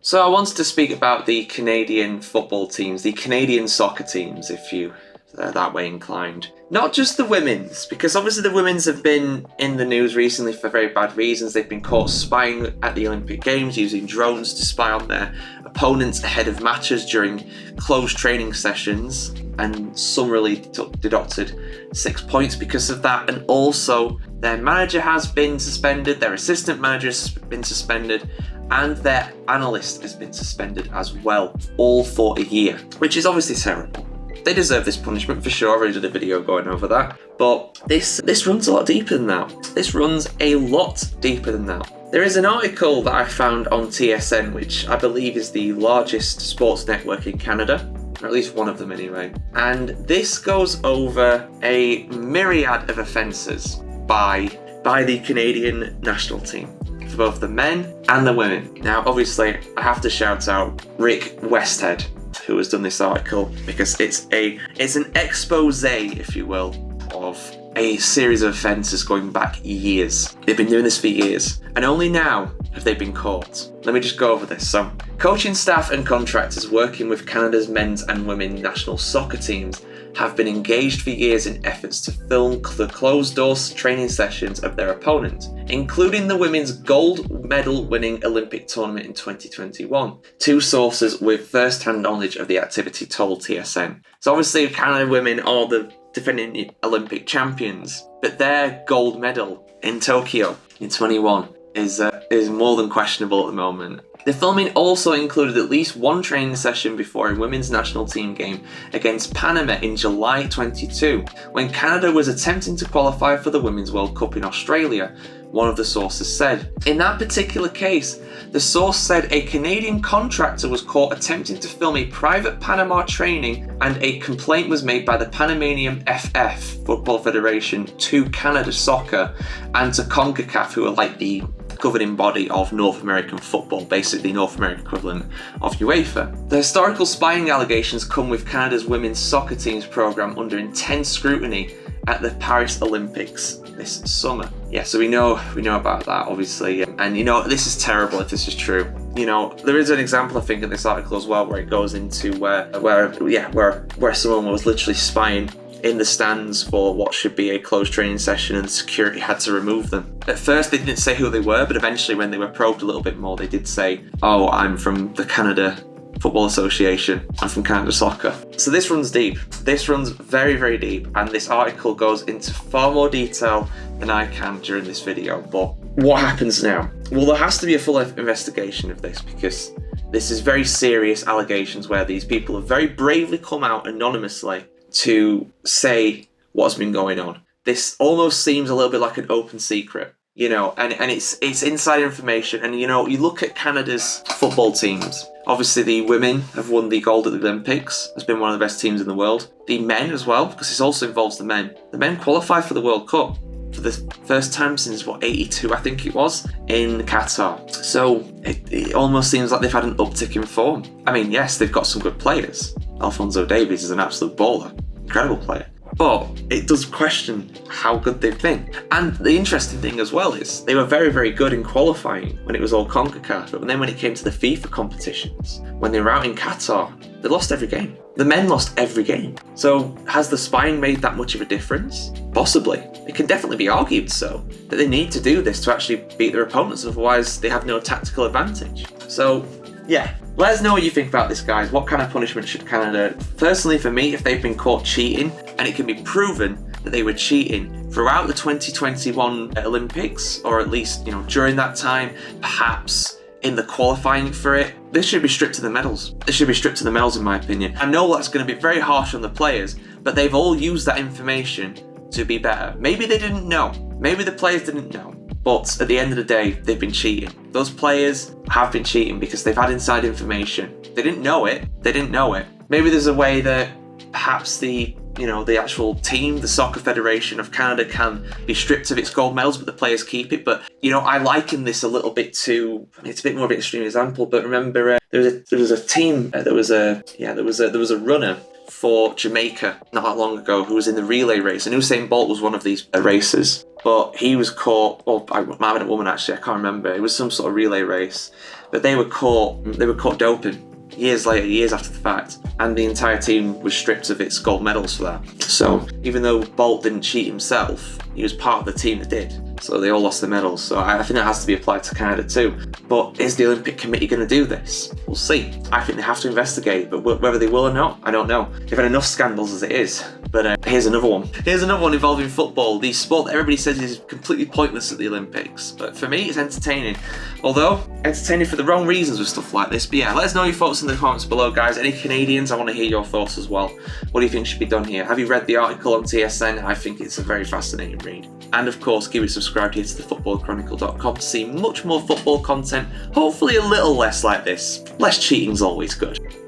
So I wanted to speak about the Canadian football teams, the Canadian soccer teams, if you are that way inclined. Not just the women's, because obviously the women's have been in the news recently for very bad reasons. They've been caught spying at the Olympic Games, using drones to spy on their opponents ahead of matches during closed training sessions, and some really deducted 6 points because of that. And also their manager has been suspended, their assistant manager has been suspended, and their analyst has been suspended as well, all for a year, which is obviously terrible. They deserve this punishment for sure. I already did a video going over that. But this runs a lot deeper than that. This runs a lot deeper than that. There is an article that I found on TSN, which I believe is the largest sports network in Canada, or at least one of them anyway. And this goes over a myriad of offences by the Canadian national team, for both the men and the women. Now, obviously, I have to shout out Rick Westhead, who has done this article, because it's an expose, if you will, of a series of offences going back years. They've been doing this for years, and only now have they been caught. Let me just go over this. So, coaching staff and contractors working with Canada's men's and women's national soccer teams have been engaged for years in efforts to film the closed-door training sessions of their opponent, including the women's gold medal-winning Olympic tournament in 2021. Two sources with first-hand knowledge of the activity told TSN. So obviously Canada women are the defending Olympic champions, but their gold medal in Tokyo in 21 is more than questionable at the moment. The filming also included at least one training session before a women's national team game against Panama in July 22, when Canada was attempting to qualify for the Women's World Cup in Australia, one of the sources said. In that particular case, the source said a Canadian contractor was caught attempting to film a private Panama training, and a complaint was made by the Panamanian FF, Football Federation, to Canada Soccer and to CONCACAF, who are like the governing body of North American football, basically the North American equivalent of UEFA. The historical spying allegations come with Canada's women's soccer team's programme under intense scrutiny at the Paris Olympics this summer. Yeah, so we know about that, obviously, and this is terrible if this is true. There is an example, I think, in this article as well, where it goes into where someone was literally spying in the stands for what should be a closed training session, and the security had to remove them. At first they didn't say who they were, but eventually when they were probed a little bit more, they did say, "Oh, I'm from the Canada Football Association, I'm from Canada Soccer." So this runs deep. This runs very, very deep, and this article goes into far more detail than I can during this video. But what happens now? Well, there has to be a full investigation of this, because this is very serious allegations where these people have very bravely come out anonymously to say what's been going on. This almost seems a little bit like an open secret, and it's inside information. And you look at Canada's football teams. Obviously, the women have won the gold at the Olympics, has been one of the best teams in the world. The men as well, because this also involves the men. The men qualify for the World Cup for the first time since 82, I think it was, in Qatar. So it almost seems like they've had an uptick in form. I mean, yes, they've got some good players. Alphonso Davies is an absolute baller, incredible player. But it does question how good they've been. And the interesting thing as well is they were very, very good in qualifying when it was all CONCACAF. But then when it came to the FIFA competitions, when they were out in Qatar, they lost every game. The men lost every game. So has the spying made that much of a difference? Possibly. It can definitely be argued so, that they need to do this to actually beat their opponents, otherwise they have no tactical advantage. So, yeah. Let us know what you think about this, guys. What kind of punishment should Canada... Personally, for me, if they've been caught cheating, and it can be proven that they were cheating throughout the 2021 Olympics, or at least, during that time, perhaps in the qualifying for it, this should be stripped to the medals. This should be stripped to the medals, in my opinion. I know that's going to be very harsh on the players, but they've all used that information to be better. Maybe they didn't know. Maybe the players didn't know. But at the end of the day, they've been cheating. Those players have been cheating because they've had inside information. They didn't know it. Maybe there's a way that perhaps the actual team, the Soccer Federation of Canada, can be stripped of its gold medals, but the players keep it. But, I liken this a little bit to, it's a bit more of an extreme example, but remember there was a team, there was a runner for Jamaica not that long ago who was in the relay race, and Usain Bolt was one of these racers. But he was caught, or I might have been a woman actually, I can't remember. It was some sort of relay race. But they were caught doping years later, years after the fact. And the entire team was stripped of its gold medals for that. So even though Bolt didn't cheat himself, he was part of the team that did. So they all lost their medals. So I think that has to be applied to Canada too. But is the Olympic Committee going to do this? We'll see. I think they have to investigate, but whether they will or not, I don't know. They've had enough scandals as it is. But here's another one. Here's another one involving football, the sport that everybody says is completely pointless at the Olympics. But for me, it's entertaining. Although, entertaining for the wrong reasons with stuff like this. But yeah, let us know your thoughts in the comments below, guys. Any Canadians, I want to hear your thoughts as well. What do you think should be done here? Have you read the article on TSN? I think it's a very fascinating read. And of course, keep it subscribed here to thefootballchronicle.com to see much more football content. Hopefully a little less like this. Less cheating's always good.